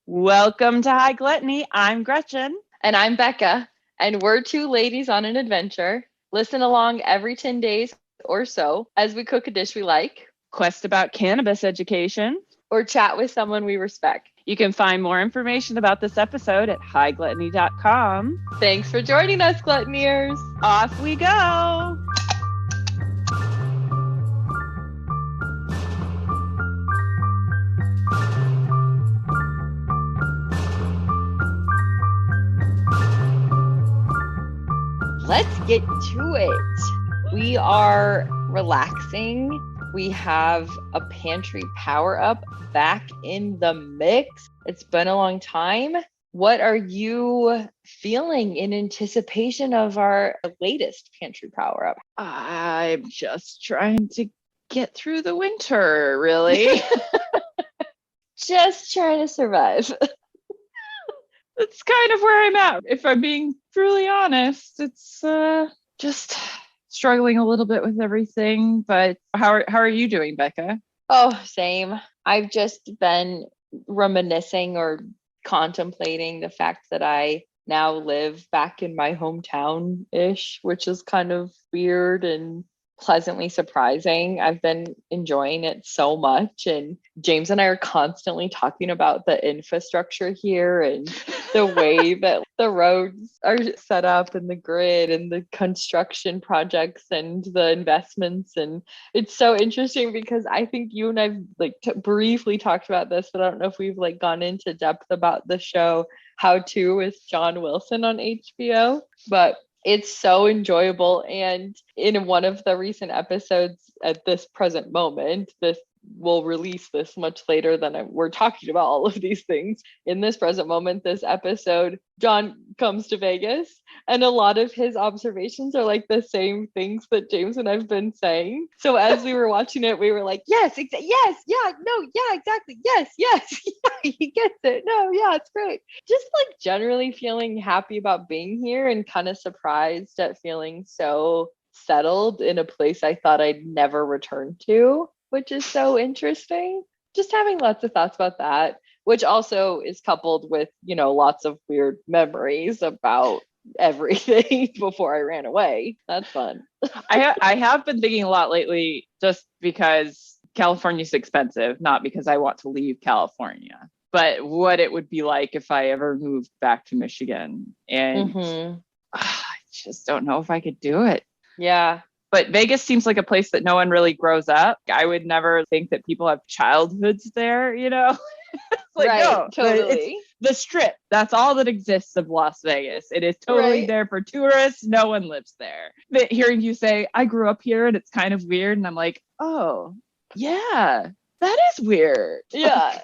Welcome to High Gluttony. I'm Gretchen. And I'm Becca, and we're two ladies on an adventure. Listen along every 10 days or so as we cook a dish we like, Quest about cannabis education, or chat with someone we respect. You can find more information about this episode at highgluttony.com. Thanks for joining us, Gluttoneers. Off we go. Let's get to it. We are relaxing. We have a Pantry Power Up back in the mix. It's been a long time. What are you feeling in anticipation of our latest Pantry Power Up? I'm just trying to get through the winter, really. Just trying to survive. That's kind of where I'm at. If I'm being truly honest, it's just struggling a little bit with everything. But how are you doing, Becca? Oh, same. I've just been reminiscing or contemplating the fact that I now live back in my hometown-ish, which is kind of weird and pleasantly surprising. I've been enjoying it so much, and James and I are constantly talking about the infrastructure here and the way that the roads are set up and the grid and the construction projects and the investments. And it's so interesting because I think you and I've briefly talked about this, but I don't know if we've gone into depth about the show How To with John Wilson on HBO, but it's so enjoyable. And in one of the recent episodes at this present moment, we'll release this much later than we're talking about all of these things. In this present moment, this episode, John comes to Vegas, and a lot of his observations are the same things that James and I've been saying. So as we were watching it, we were like, yes, exactly. Yes, yeah, he gets it. No, yeah, it's great. Just generally feeling happy about being here and kind of surprised at feeling so settled in a place I thought I'd never return to, which is so interesting. Just having lots of thoughts about that, which also is coupled with, lots of weird memories about everything before I ran away. That's fun. I have been thinking a lot lately just because California's expensive, not because I want to leave California, but what it would be like if I ever moved back to Michigan. And I just don't know if I could do it. Yeah. But Vegas seems like a place that no one really grows up. I would never think that people have childhoods there, Right, no, totally. It's the Strip. That's all that exists of Las Vegas. It is totally there for tourists. No one lives there. But hearing you say, I grew up here and it's kind of weird. And I'm like, oh, yeah, that is weird. Yeah.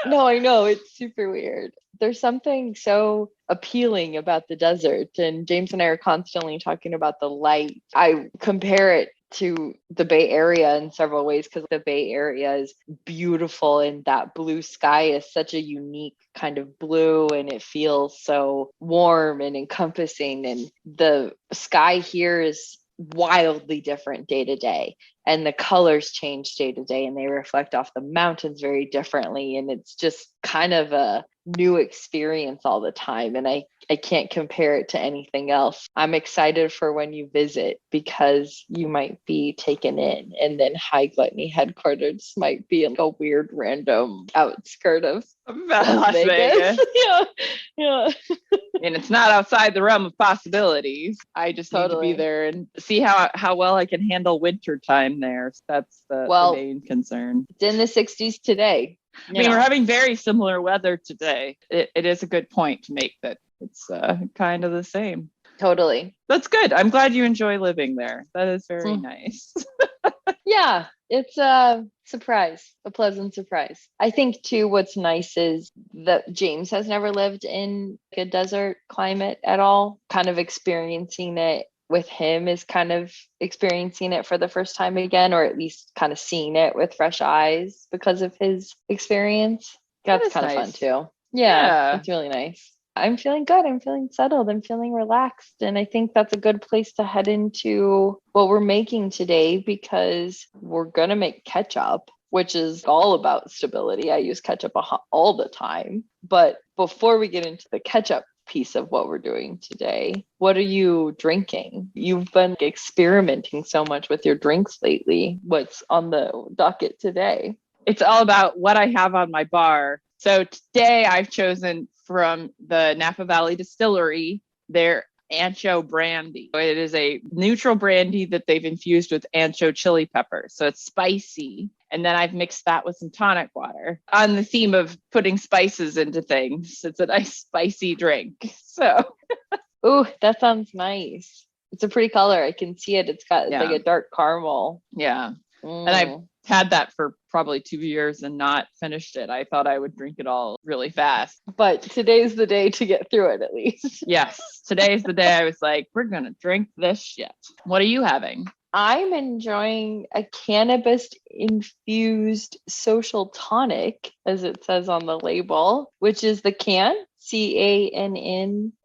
No, I know. It's super weird. There's something so appealing about the desert. And James and I are constantly talking about the light. I compare it to the Bay Area in several ways because the Bay Area is beautiful and that blue sky is such a unique kind of blue and it feels so warm and encompassing. And the sky here is wildly different day to day, and the colors change day to day and they reflect off the mountains very differently, and it's just kind of a new experience all the time, and I can't compare it to anything else. I'm excited for when you visit because you might be taken in, and then High Gluttony headquarters might be a weird random outskirt of Las Vegas. yeah. And it's not outside the realm of possibilities. I just need to be there and see how well I can handle winter time there. So that's the main concern. It's in the 60s today. I mean, we're having very similar weather today. It is a good point to make that it's kind of the same. Totally. That's good. I'm glad you enjoy living there. That is very nice. Yeah, it's a pleasant surprise. I think too, what's nice is that James has never lived in a desert climate at all. Kind of experiencing it with him is kind of experiencing it for the first time again, or at least kind of seeing it with fresh eyes because of his experience. That's kind of fun too. Yeah, it's really nice. I'm feeling good. I'm feeling settled. I'm feeling relaxed. And I think that's a good place to head into what we're making today, because we're going to make ketchup, which is all about stability. I use ketchup all the time. But before we get into the ketchup piece of what we're doing today, what are you drinking? You've been experimenting so much with your drinks lately. What's on the docket today? It's all about what I have on my bar. So today I've chosen from the Napa Valley Distillery their ancho brandy. It is a neutral brandy that they've infused with ancho chili pepper. So it's spicy. And then I've mixed that with some tonic water on the theme of putting spices into things. It's a nice spicy drink. So, ooh, that sounds nice. It's a pretty color. I can see it. It's like a dark caramel. Yeah. And I've had that for probably 2 years and not finished it. I thought I would drink it all really fast. But today's the day to get through it, at least. Yes. Today's the day I was like, we're going to drink this shit. What are you having? I'm enjoying a cannabis-infused social tonic, as it says on the label, which is the CANN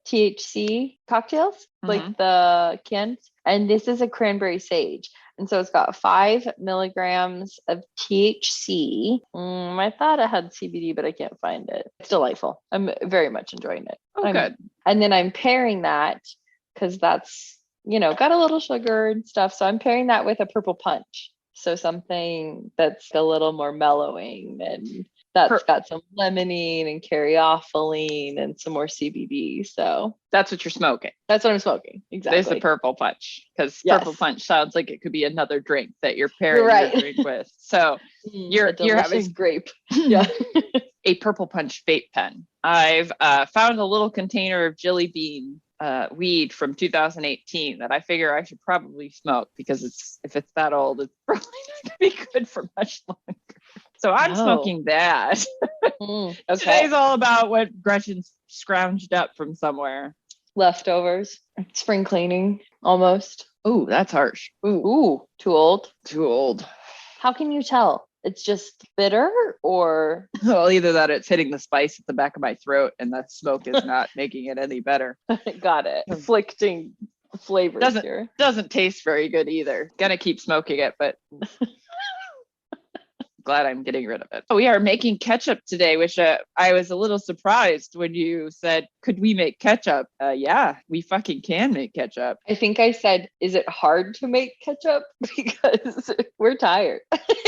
THC cocktails, like the cans. And this is a cranberry sage. And so it's got 5 milligrams of THC. I thought it had CBD, but I can't find it. It's delightful. I'm very much enjoying it. Oh, good. And then I'm pairing that because that's, got a little sugar and stuff. So I'm pairing that with a purple punch. So something that's a little more mellowing, and that's got some limonene and caryophyllene and some more CBD. So that's what you're smoking. That's what I'm smoking. Exactly. There's the purple punch, because purple punch sounds like it could be another drink that you're pairing your drink with. So you're having grape. Yeah. A purple punch vape pen. I've found a little container of Jelly Bean weed from 2018 that I figure I should probably smoke, because if it's that old, it's probably not going to be good for much longer. So I'm smoking that. Okay. Today's all about what Gretchen's scrounged up from somewhere. Leftovers. Spring cleaning, almost. Ooh, that's harsh. Ooh, too old. Too old. How can you tell? It's just bitter, or? Well, either that or it's hitting the spice at the back of my throat and the smoke is not making it any better. Got it. Afflicting flavors here. Doesn't taste very good either. Gonna keep smoking it, but glad I'm getting rid of it. We are making ketchup today, which I was a little surprised when you said, could we make ketchup? Yeah, we fucking can make ketchup. I think I said, is it hard to make ketchup? Because we're tired.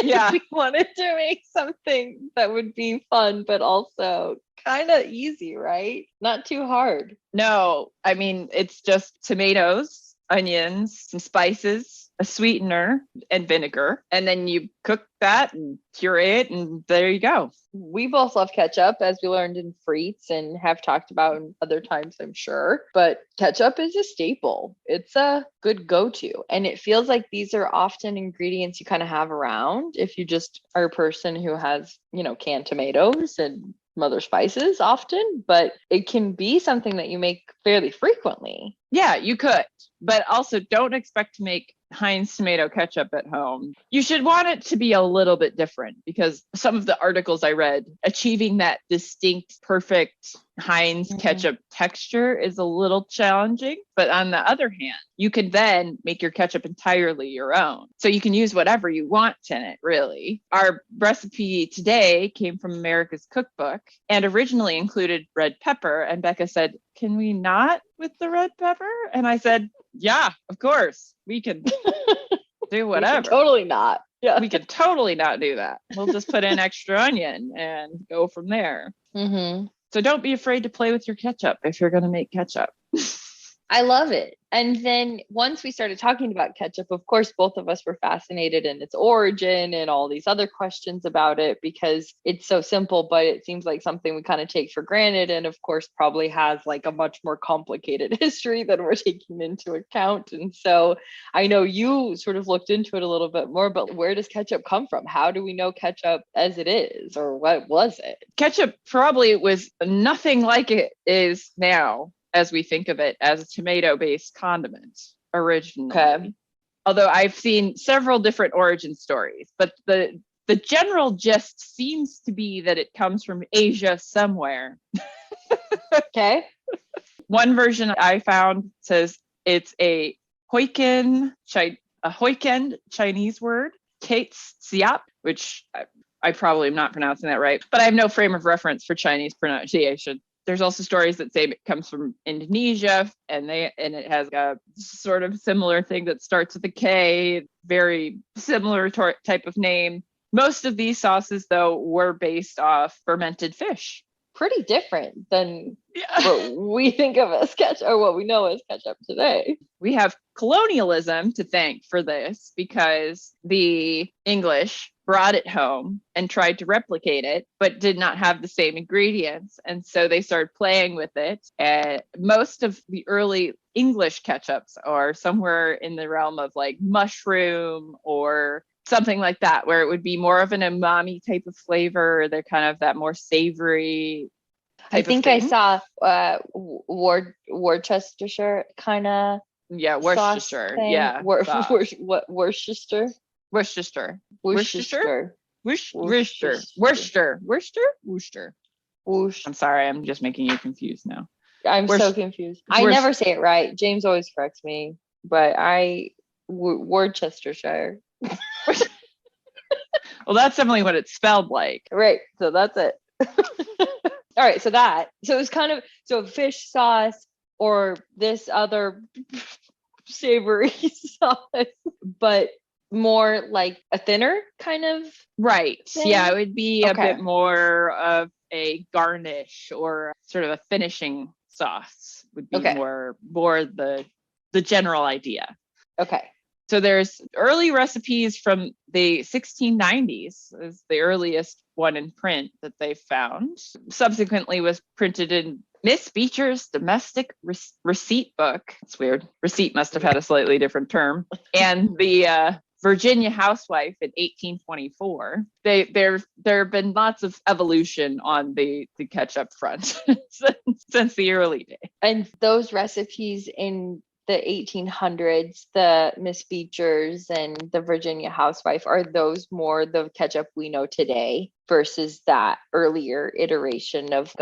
Yeah. We wanted to make something that would be fun, but also kind of easy, right? Not too hard. No, I mean, it's just tomatoes, onions, some spices, a sweetener, and vinegar. And then you cook that and puree it, and there you go. We both love ketchup, as we learned in Frites and have talked about in other times, I'm sure. But ketchup is a staple. It's a good go-to. And it feels like these are often ingredients you kind of have around if you just are a person who has, canned tomatoes and some other spices often, but it can be something that you make fairly frequently. Yeah, you could, but also don't expect to make Heinz tomato ketchup at home. You should want it to be a little bit different, because some of the articles I read, achieving that distinct, perfect Heinz ketchup texture is a little challenging. But on the other hand, you can then make your ketchup entirely your own. So you can use whatever you want in it, really. Our recipe today came from America's Cookbook and originally included red pepper. And Becca said, can we not with the red pepper? And I said, yeah, of course, we can do whatever. We can totally not. Yeah. We can totally not do that. We'll just put in extra onion and go from there. Mm-hmm. So don't be afraid to play with your ketchup if you're going to make ketchup. I love it. And then once we started talking about ketchup, of course, both of us were fascinated in its origin and all these other questions about it, because it's so simple, but it seems like something we kind of take for granted. And of course, probably has like a much more complicated history than we're taking into account. And so I know you sort of looked into it a little bit more, but where does ketchup come from? How do we know ketchup as it is, or what was it? Ketchup probably was nothing like it is now, as we think of it, as a tomato-based condiment originally. Okay. Although I've seen several different origin stories, but the general gist seems to be that it comes from Asia somewhere. Okay. One version I found says it's a Hokkien Chinese word, catsup, which I probably am not pronouncing that right, but I have no frame of reference for Chinese pronunciation. There's also stories that say it comes from Indonesia, and it has a sort of similar thing that starts with a K, very similar type of name. Most of these sauces, though, were based off fermented fish. Pretty different than what we think of as ketchup, or what we know as ketchup today. We have colonialism to thank for this, because the English brought it home and tried to replicate it, but did not have the same ingredients. And so they started playing with it. And most of the early English ketchups are somewhere in the realm of like mushroom or something like that, where it would be more of an umami type of flavor. They're kind of that more savory I think I saw Worcestershire kind of. Yeah, Worcestershire. Yeah. What Worcester? Worcester. Worcester. Worcester. I'm sorry, I'm just making you confused now. I'm so confused. I never say it right. James always corrects me, but Worcestershire. Well, that's definitely what it's spelled like. Right. So that's it. All right. So it's kind of, so fish sauce or this other savory sauce, but more like a thinner kind of. Right. thing? Yeah. It would be a bit more of a garnish or sort of a finishing sauce would be more the general idea. Okay. So there's early recipes from the 1690s is the earliest one in print that they found. Subsequently was printed in Miss Beecher's Domestic Receipt Book. It's weird. Receipt must have had a slightly different term. And the Virginia Housewife in 1824. There have been lots of evolution on the ketchup front since the early days. And those recipes in the 1800s, the Miss Beecher's and the Virginia Housewife, are those more the ketchup we know today versus that earlier iteration of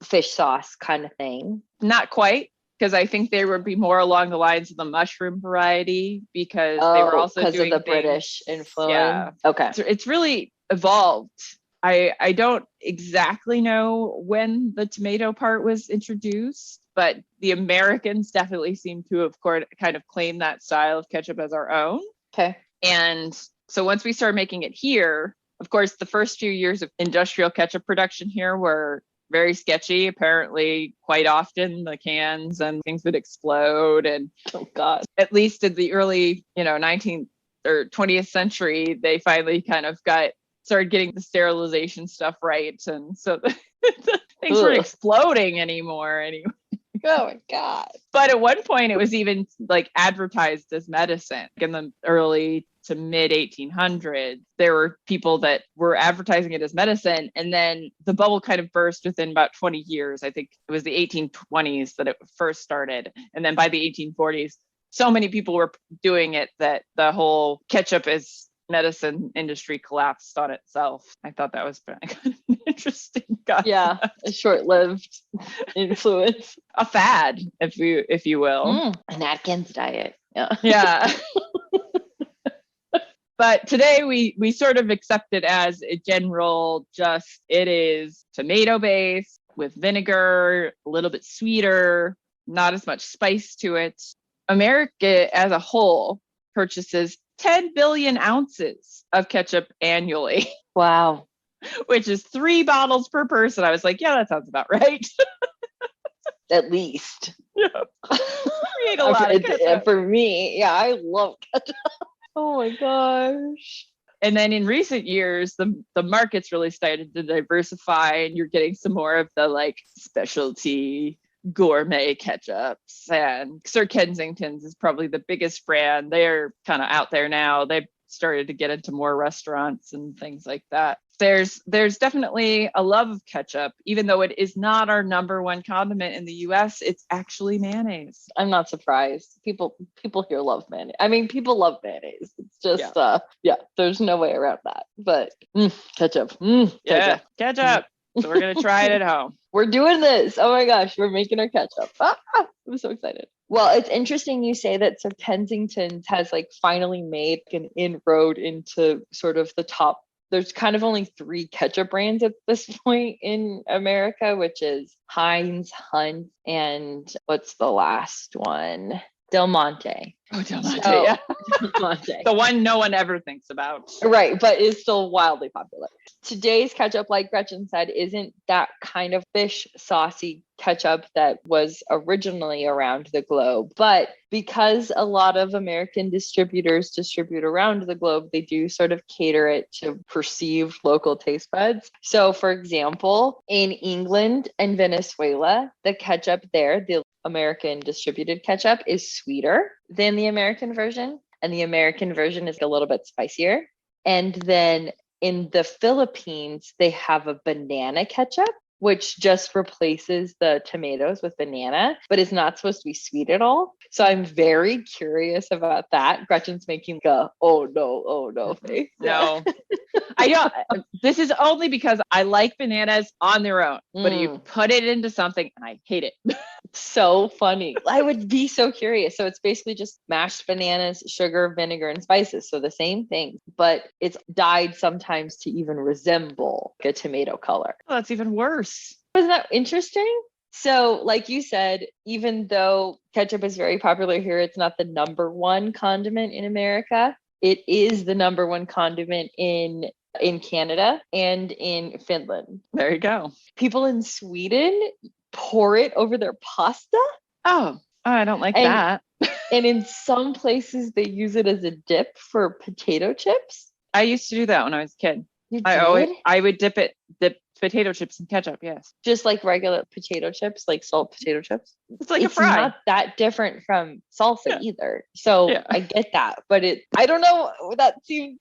fish sauce kind of thing? Not quite, because I think they would be more along the lines of the mushroom variety, because they were also because doing of the British influence. Yeah. Okay. So it's really evolved. I don't exactly know when the tomato part was introduced, but the Americans definitely seem to have kind of claimed that style of ketchup as our own. Okay. And so once we started making it here, of course, the first few years of industrial ketchup production here were very sketchy. Apparently, quite often the cans and things would explode. And oh God, at least in the early, 19th or 20th century, they finally kind of started getting the sterilization stuff right. And so the things weren't exploding anymore anyway. Oh my God. But at one point it was even like advertised as medicine. In the early to mid 1800s, there were people that were advertising it as medicine. And then the bubble kind of burst within about 20 years. I think it was the 1820s that it first started. And then by the 1840s, so many people were doing it that the whole ketchup is medicine industry collapsed on itself. I thought that was kind of an interesting concept. Yeah, a short-lived influence. A fad, if you will. An Atkins diet. Yeah. But today we sort of accept it as a general, it is tomato based with vinegar, a little bit sweeter, not as much spice to it. America as a whole purchases 10 billion ounces of ketchup annually. Wow. Which is 3 bottles per person. I was like, yeah, that sounds about right. At least. Yeah. We ate a lot of ketchup. For me, yeah, I love ketchup. Oh my gosh. And then in recent years, the market's really started to diversify, and you're getting some more of the like specialty gourmet ketchups. And Sir Kensington's is probably the biggest brand. They're kind of out there now. They've started to get into more restaurants and things like that. There's definitely a love of ketchup, even though it is not our number one condiment in the US. It's actually mayonnaise. I'm not surprised. People here love mayonnaise. I mean, people love mayonnaise. It's just there's no way around that. But ketchup. Ketchup. So we're gonna try it at home. We're doing this. Oh my gosh, we're making our ketchup. I'm so excited. Well, it's interesting you say that Sir Kensington's has like finally made an inroad into sort of the there's kind of only 3 ketchup brands at this point in America, which is Heinz, Hunt, and what's the last one? Del Monte. Oh, Del Monte, So- yeah. Del Monte. The one no one ever thinks about. Right, but is still wildly popular. Today's ketchup, like Gretchen said, isn't that kind of fish saucy ketchup that was originally around the globe. But because a lot of American distributors distribute around the globe, they do sort of cater it to perceived local taste buds. So, for example, in England and Venezuela, the ketchup there, the American distributed ketchup, is sweeter than the American version. And the American version is a little bit spicier. And then in the Philippines, they have a banana ketchup, which just replaces the tomatoes with banana, but is not supposed to be sweet at all. So I'm very curious about that. Gretchen's making a, oh no face. No, I don't. This is only because I like bananas on their own, but you put it into something and I hate it. So funny. I would be so curious. So it's basically just mashed bananas, sugar, vinegar, and spices. So the same thing, but it's dyed sometimes to even resemble a tomato color. Oh, that's even worse. Isn't that interesting? So, like you said, even though ketchup is very popular here, it's not the number one condiment in America. It is the number one condiment in Canada and in Finland. There you go. People in Sweden pour it over their pasta. Oh, I don't like And- that. And in some places, they use it as a dip for potato chips. I used to do that when I was a kid. You I would dip potato chips in ketchup. Yes. just like regular potato chips, like salt potato chips. It's like It's a fry. not that different from salsa Yeah. either. So Yeah. I get that, but I don't know. That seems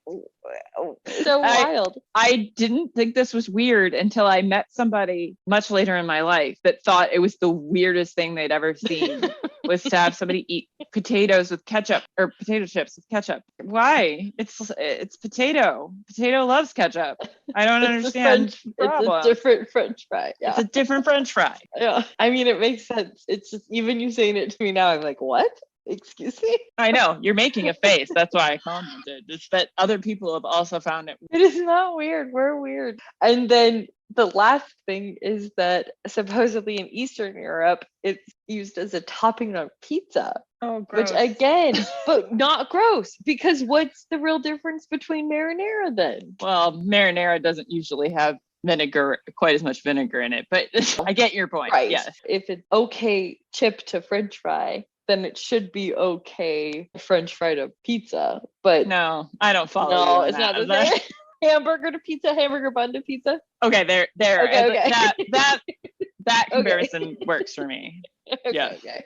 so wild. I didn't think this was weird until I met somebody much later in my life that thought it was the weirdest thing they'd ever seen was to have somebody eat potatoes with ketchup or potato chips with ketchup. Why? It's potato. Potato loves ketchup. I don't understand. the problem. It's a different French fry. Yeah. It's a different French fry. Yeah. I mean, it makes sense. It's just even you saying it to me now, I'm like, what? Excuse me? I know you're making a face. That's why I commented. It's that other people have also found it. It is not weird. We're weird. And then the last thing is that supposedly in Eastern Europe, it's used as a topping on pizza. Oh, Which again, but not gross, because what's the real difference between marinara then? Well, marinara doesn't usually have vinegar, quite as much vinegar in it, but I get your point. Right. Yes. If it's okay chip to French fry, then it should be okay French fry to pizza. But No, I don't follow. no, you on it's not that. the same. Hamburger to pizza, hamburger bun to pizza. Okay, there. Okay. That Okay. comparison works for me. Yeah. Okay.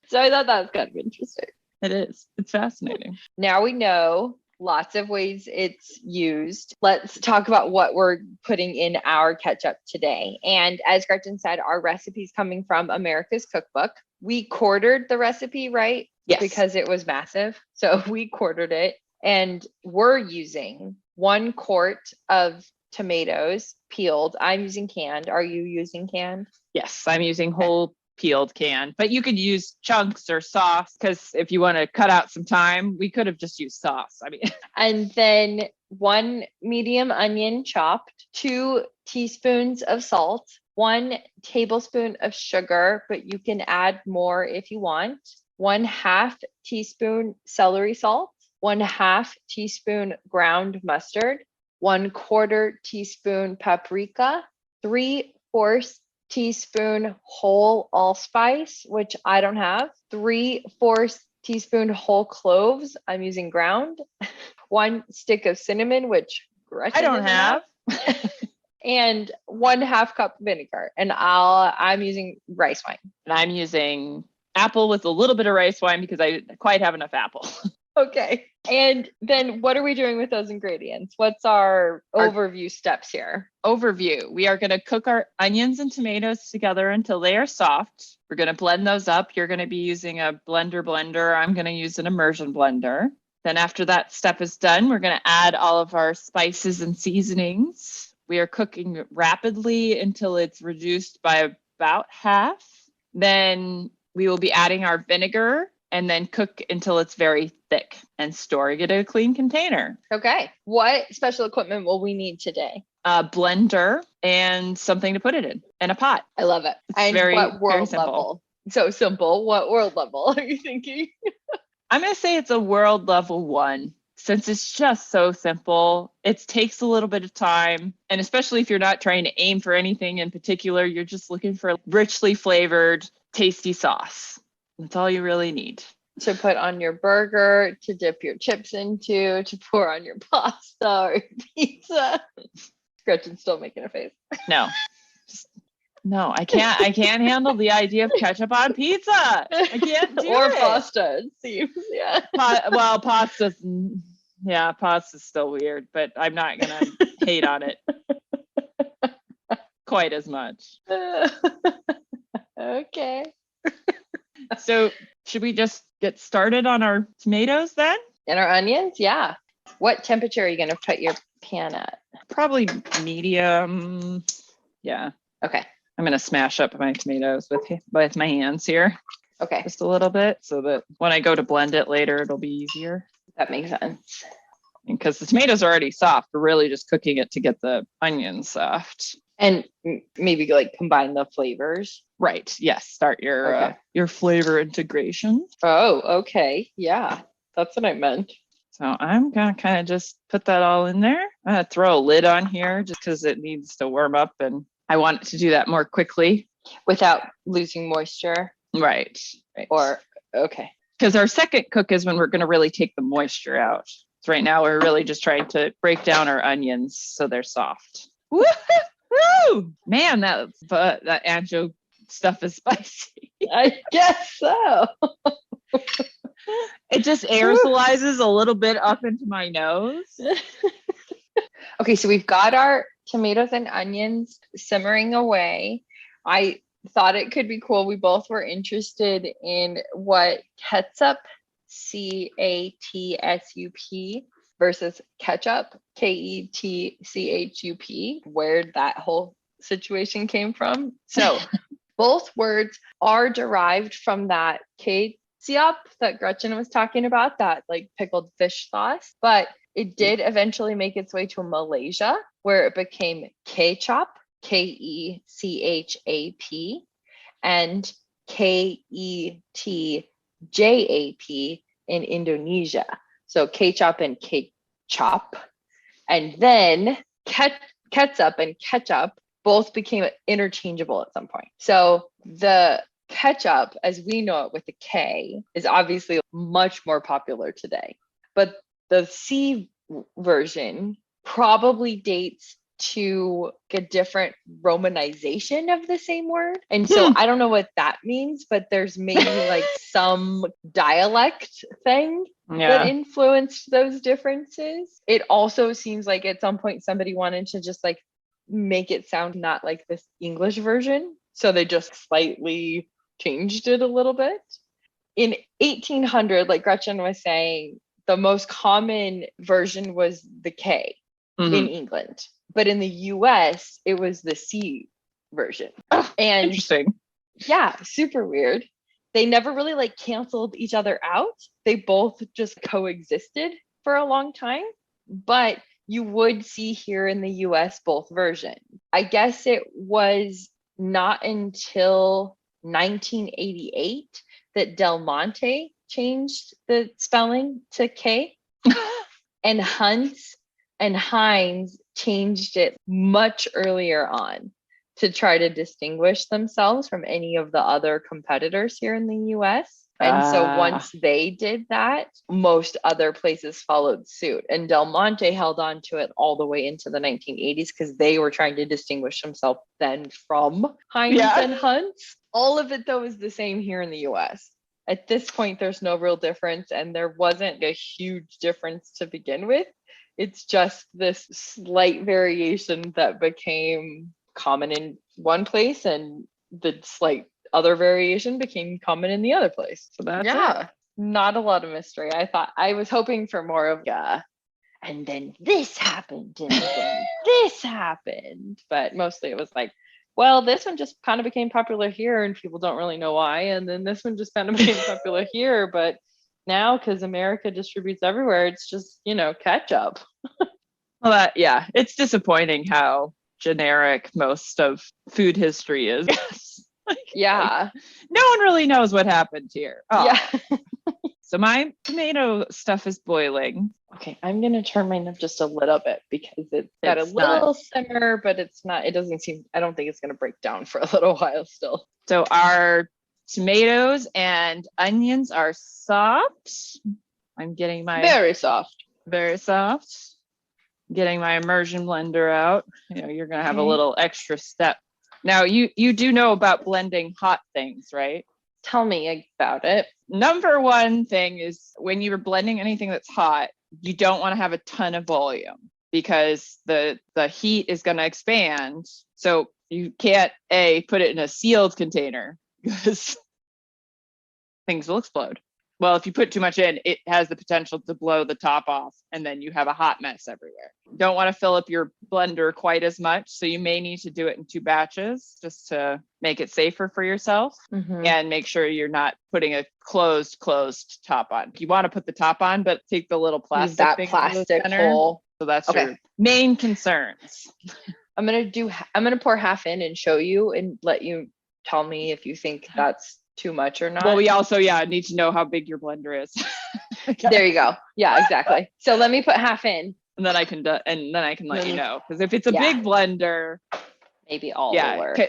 So I thought that was kind of interesting. It is. It's fascinating. Now we know lots of ways it's used. Let's talk about what we're putting in our ketchup today. And as Gretchen said, our recipe's coming from America's Cookbook. We quartered the recipe, right? Yes. Because it was massive. So we quartered it. And we're using 1 quart of tomatoes peeled. I'm using canned. Are you using canned? Yes, I'm using whole peeled can, but you could use chunks or sauce because if you want to cut out some time, we could have just used sauce. I mean, And then 1 medium onion chopped, 2 teaspoons of salt, 1 tablespoon of sugar, but you can add more if you want, 1/2 teaspoon celery salt, 1/2 teaspoon ground mustard, 1/4 teaspoon paprika, 3/4 teaspoon whole allspice, which I don't have, 3/4 teaspoon whole cloves. I'm using ground, 1 stick of cinnamon, which Gretchen I don't doesn't have. and 1/2 cup vinegar. And I'm using rice wine. And I'm using apple with a little bit of rice wine because I didn't quite have enough apple. Okay. And then what are we doing with those ingredients? What's our overview steps here? Overview. We are going to cook our onions and tomatoes together until they are soft. We're going to blend those up. You're going to be using a blender. I'm going to use an immersion blender. Then after that step is done, we're going to add all of our spices and seasonings. We are cooking rapidly until it's reduced by about half. Then we will be adding our vinegar and then cook until it's very thick and storing it in a clean container. Okay. What special equipment will we need today? A blender and something to put it in, and a pot. I love it. It's And very, what very world simple. level? So simple. What world level are you thinking? I'm going to say it's a world level 1. Since it's just so simple, it takes a little bit of time. And especially if you're not trying to aim for anything in particular, you're just looking for richly flavored, tasty sauce. That's all you really need. To put on your burger, to dip your chips into, to pour on your pasta or pizza. Gretchen's still making a face. No, I can't handle the idea of ketchup on pizza. I can't do or it. pasta, it seems. Yeah. Pasta's still weird, but I'm not gonna hate on it quite as much. Okay. So should we just get started on our tomatoes then? And our onions? Yeah. What temperature are you going to put your pan at? Probably medium. Yeah. Okay. I'm going to smash up my tomatoes with my hands here. Okay. Just a little bit so that when I go to blend it later, it'll be easier. That makes sense. Because the tomatoes are already soft. We're really just cooking it to get the onions soft. And maybe like combine the flavors. Right. Yes. Start your flavor integration. Oh, okay. Yeah. That's what I meant. So I'm going to kind of just put that all in there. I'm going to throw a lid on here just because it needs to warm up and I want it to do that more quickly. Without losing moisture. Right. Or, okay. Because our second cook is when we're going to really take the moisture out. So right now we're really just trying to break down our onions so they're soft. Woo! Man, that ancho stuff is spicy. I guess so. It just aerosolizes a little bit up into my nose. Okay, so we've got our tomatoes and onions simmering away. I thought it could be cool. We both were interested in what catsup, CATSUP, versus ketchup, KETCHUP, where that whole situation came from. So both words are derived from that catsup that Gretchen was talking about, that like pickled fish sauce, but it did eventually make its way to Malaysia, where it became ketchup, KECHAP, and KETJAP in Indonesia. So ketchup and ketchup, and then catsup and ketchup both became interchangeable at some point. So the ketchup, as we know it with the K, is obviously much more popular today. But the C version probably dates to a different romanization of the same word. And so I don't know what that means, but there's maybe like some dialect thing that influenced those differences. It also seems like at some point somebody wanted to just like make it sound not like this English version. So they just slightly changed it a little bit. In 1800, like Gretchen was saying, the most common version was the K in England. But in the US, it was the C version. Oh, and interesting. Yeah, super weird. They never really like canceled each other out. They both just coexisted for a long time. But you would see here in the US both versions. I guess it was not until 1988 that Del Monte changed the spelling to K. And Hunt's and Heinz changed it much earlier on to try to distinguish themselves from any of the other competitors here in the US. And so once they did that, most other places followed suit. And Del Monte held on to it all the way into the 1980s because they were trying to distinguish themselves then from Heinz and Hunt's. All of it, though, is the same here in the US. At this point, there's no real difference, and there wasn't a huge difference to begin with. It's just this slight variation that became common in one place, and the slight other variation became common in the other place. So that's it. Not a lot of mystery. I was hoping for more of and then this happened, and then this happened. But mostly it was like, Well, this one just kind of became popular here and people don't really know why. And then this one just kind of became popular here. But now, because America distributes everywhere, it's just, ketchup. Well, yeah, it's disappointing how generic most of food history is. Yeah. No one really knows what happened here. Oh. Yeah. So my tomato stuff is boiling. Okay, I'm gonna turn mine up just a little bit because it's got a It's little simmer, but it doesn't seem, I don't think it's gonna break down for a little while still. So our tomatoes and onions are soft. I'm getting my Very soft. very soft. Getting my immersion blender out. You're gonna have a little extra step. Now you do know about blending hot things, right? Tell me about it. Number one thing is when you're blending anything that's hot, you don't want to have a ton of volume because the heat is going to expand. So you can't put it in a sealed container because things will explode. Well, if you put too much in, it has the potential to blow the top off and then you have a hot mess everywhere. Don't want to fill up your blender quite as much. So you may need to do it in 2 batches just to make it safer for yourself and make sure you're not putting a closed top on. You want to put the top on, but take the little plastic that thing plastic hole. So that's your main concerns. I'm going to pour half in and show you and let you tell me if you think that's too much or not. Well, we also need to know how big your blender is. There you go. Yeah, exactly. So let me put half in, and then I can let you know, because if it's a big blender, maybe all will work.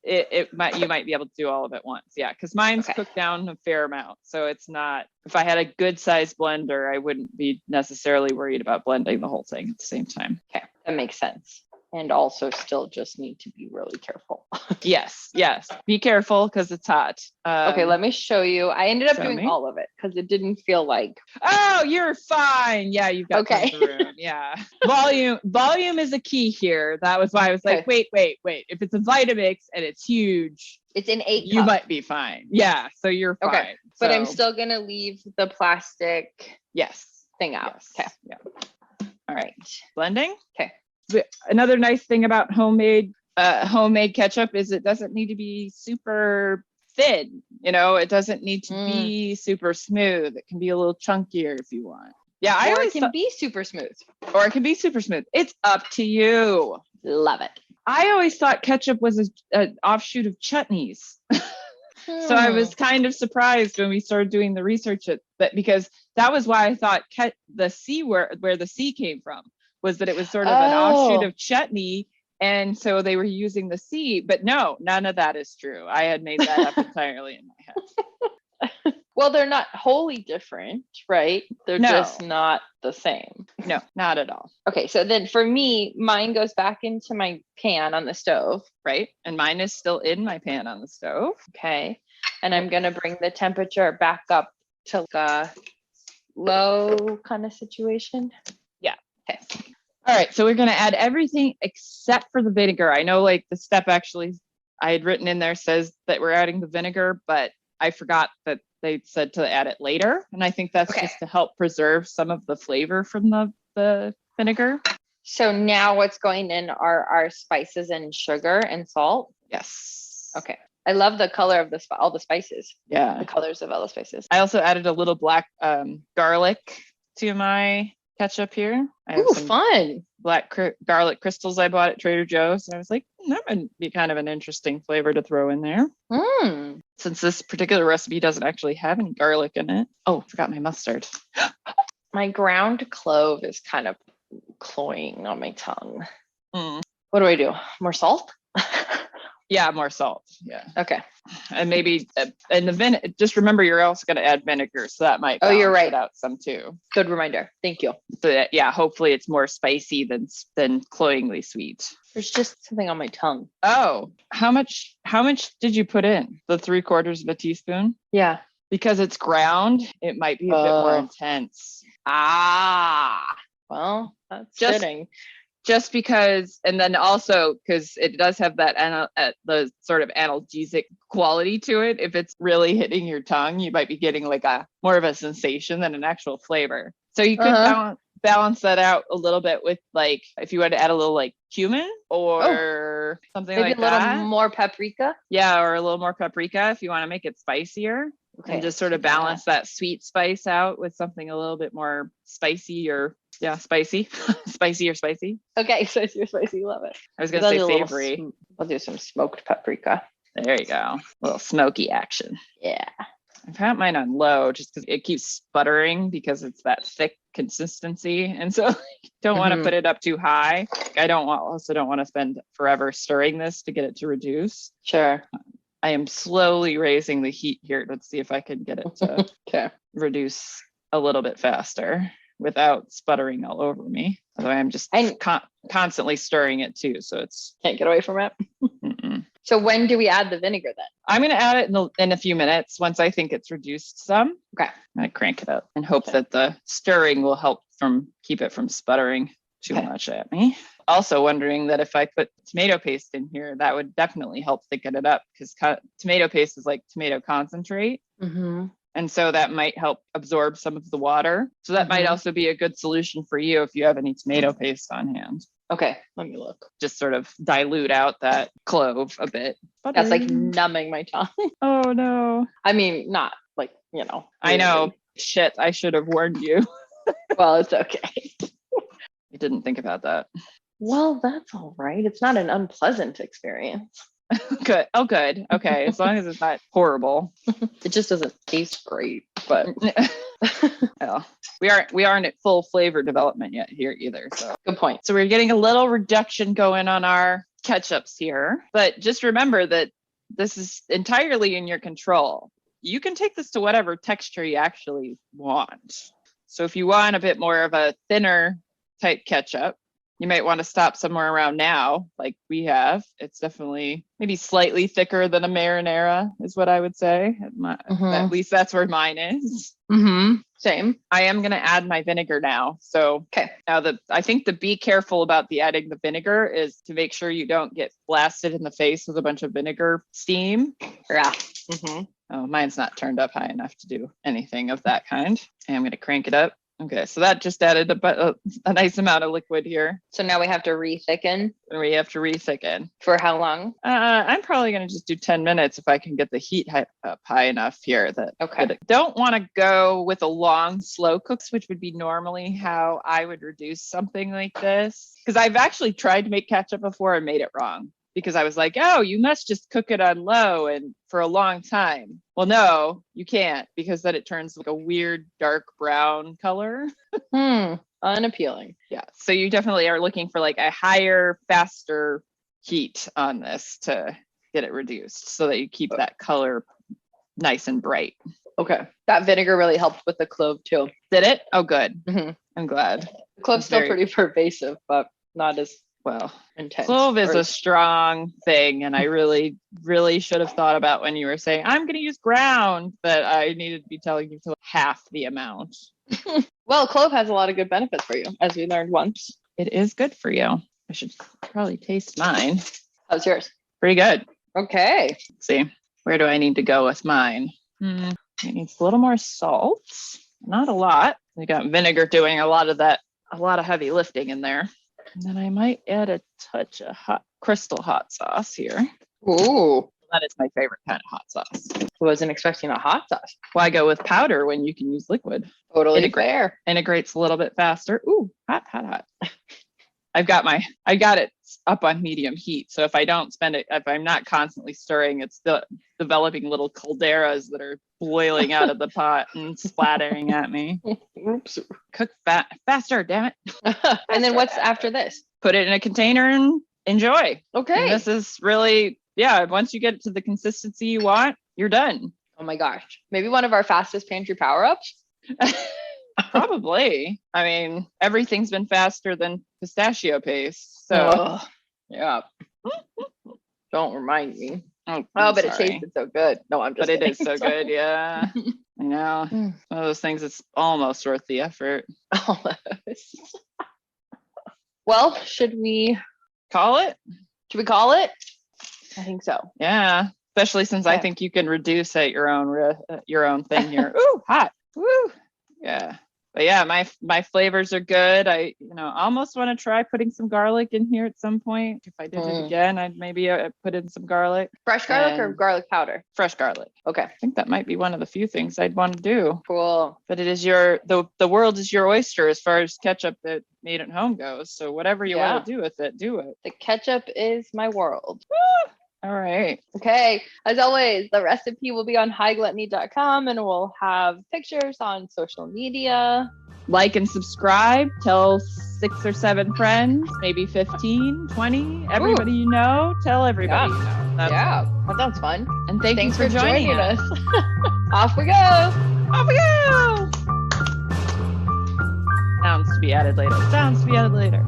You might be able to do all of it once. Yeah, because mine's cooked down a fair amount, so it's not. If I had a good sized blender, I wouldn't be necessarily worried about blending the whole thing at the same time. Okay, that makes sense. And also still just need to be really careful. Yes. Be careful because it's hot. Okay, let me show you. I ended up doing all of it because it didn't feel like. Oh, you're fine. Yeah, you've got tons of room. Yeah. Volume is a key here. That was why I was like, wait. If it's a Vitamix and it's huge, it's an 8 cup. You might be fine. Yeah, so you're fine. Okay, but I'm still gonna leave the plastic thing out. Yes. Okay. Yeah. All right. Blending. Okay. Another nice thing about homemade ketchup is it doesn't need to be super thin. It doesn't need to be super smooth. It can be a little chunkier if you want. Yeah, it can be super smooth. Or it can be super smooth. It's up to you. Love it. I always thought ketchup was an offshoot of chutneys. So I was kind of surprised when we started doing the research because that was why I thought the C where the C came from was that it was sort of an offshoot of chutney. And so they were using the C, but no, none of that is true. I had made that up entirely in my head. Well, they're not wholly different, right? They're just not the same. No, not at all. Okay, so then for me, mine goes back into my pan on the stove. Right, and mine is still in my pan on the stove. Okay, and I'm gonna bring the temperature back up to like a low kind of situation. Yeah. Okay. All right, so we're going to add everything except for the vinegar. I know the step actually I had written in there says that we're adding the vinegar, but I forgot that they said to add it later. And I think that's just to help preserve some of the flavor from the vinegar. So now what's going in are our spices and sugar and salt? Yes. Okay. I love the color of all the spices. Yeah. The colors of all the spices. I also added a little black garlic to my ketchup here. I have some fun. Black garlic crystals I bought at Trader Joe's. And I was like, that would be kind of an interesting flavor to throw in there. Since this particular recipe doesn't actually have any garlic in it. Oh, forgot my mustard. My ground clove is kind of cloying on my tongue. What do? More salt? Yeah, more salt. Yeah. Okay. And maybe and the just remember you're also going to add vinegar, so that might you're right, out some too. Good reminder. Thank you. So that, hopefully it's more spicy than cloyingly sweet. There's just something on my tongue. Oh, how much did you put in? The 3/4 of a teaspoon? Yeah. Because it's ground, it might be a bit more intense. Well, that's fitting. Just because, and then also because it does have that the sort of analgesic quality to it. If it's really hitting your tongue, you might be getting like more of a sensation than an actual flavor. So you could balance that out a little bit with like, if you want to add a little like cumin or something maybe like a little that. more paprika. Yeah, or a little more paprika if you want to make it spicier. Okay, And just sort of balance that sweet spice out with something a little bit more spicy or spicy, spicy or spicy. Okay, spicy or spicy, love it. I was gonna say savory. I'll do some smoked paprika. There you go, a little smoky action. Yeah. I've had mine on low just because it keeps sputtering because it's that thick consistency, and so don't want to put it up too high. I also don't want to spend forever stirring this to get it to reduce. Sure. I am slowly raising the heat here. Let's see if I can get it to reduce a little bit faster without sputtering all over me. Although I'm just constantly stirring it too, so it's can't get away from it. So when do we add the vinegar then? I'm going to add it in a few minutes once I think it's reduced some. Okay. I crank it up and hope that the stirring will help keep it from sputtering too much at me. Also wondering that if I put tomato paste in here, that would definitely help thicken it up because tomato paste is like tomato concentrate. And so that might help absorb some of the water. So that might also be a good solution for you if you have any tomato paste on hand. Okay, let me look. Just sort of dilute out that clove a bit. That's like numbing my tongue. Oh no. I mean, not like, you know. I know. Shit, I should have warned you. Well, it's okay. I didn't think about that. Well, that's all right. It's not an unpleasant experience. Good. Oh, good. Okay. As long as it's not horrible. It just doesn't taste great, but well, we aren't at full flavor development yet here either. So good point. So we're getting a little reduction going on our ketchups here, but just remember that this is entirely in your control. You can take this to whatever texture you actually want. So if you want a bit more of a thinner type ketchup, you might want to stop somewhere around now, like we have. It's definitely maybe slightly thicker than a marinara is what I would say. At least that's where mine is. Same. I am going to add my vinegar now. So now I think the be careful about the adding the vinegar is to make sure you don't get blasted in the face with a bunch of vinegar steam. Yeah. Oh, mine's not turned up high enough to do anything of that kind. And I'm going to crank it up. Okay, so that just added a nice amount of liquid here. So now we have to re-thicken. We have to re-thicken. For how long? I'm probably going to just do 10 minutes if I can get the heat up high enough here. Don't want to go with a long slow cooks, which would be normally how I would reduce something like this. Because I've actually tried to make ketchup before and made it wrong. Because I was like, oh, you must just cook it on low and for a long time. Well, no, you can't, because then it turns like a weird dark brown color. Unappealing. Yeah. So you definitely are looking for like a higher, faster heat on this to get it reduced so that you keep that color nice and bright. Okay. That vinegar really helped with the clove too. Did it? Oh, good. I'm glad. The clove's still pretty pervasive, but not as intense. Clove is a strong thing, and I really, really should have thought about when you were saying I'm going to use ground, but I needed to be telling you to half the amount. Well, clove has a lot of good benefits for you, as we learned once. It is good for you. I should probably taste mine. How's yours? Pretty good. Okay. Let's see, where do I need to go with mine? It needs a little more salt, not a lot. We got vinegar doing a lot of heavy lifting in there. And then I might add a touch of crystal hot sauce here. Ooh. That is my favorite kind of hot sauce. I wasn't expecting a hot sauce. Why go with powder when you can use liquid? Totally fair. Integrates a little bit faster. Ooh, hot. I got it up on medium heat. So if I'm not constantly stirring, it's developing little calderas that are boiling out of the pot and splattering at me. Oops. Cook faster, damn it. And then what's after this? Put it in a container and enjoy. Okay. And this is really, once you get to the consistency you want, you're done. Oh my gosh. Maybe one of our fastest pantry power ups? Probably. I mean, everything's been faster than pistachio paste. So, yeah. Don't remind me. Oh, but it tasted so good. No, I'm just kidding. It is so Sorry. good. Yeah. I know. One of those things that's almost worth the effort. Almost. Well, should we call it? I think so. Yeah. Especially since I think you can reduce at your own thing here. Ooh, hot. Woo. Yeah. But yeah, my flavors are good. I almost want to try putting some garlic in here at some point. If I did it again, I'd maybe put in some garlic. Fresh garlic or garlic powder? Fresh garlic. Okay. I think that might be one of the few things I'd want to do. Cool. But it is the world is your oyster as far as ketchup that made at home goes. So whatever you want to do with it, do it. The ketchup is my world. All right. Okay. As always, the recipe will be on hightgluttony.com and we'll have pictures on social media. Like and subscribe. Tell 6 or 7 friends, maybe 15, 20. Everybody you know. Tell everybody you know. That sounds fun. And thanks for joining us. Off we go. Off we go. Sounds to be added later.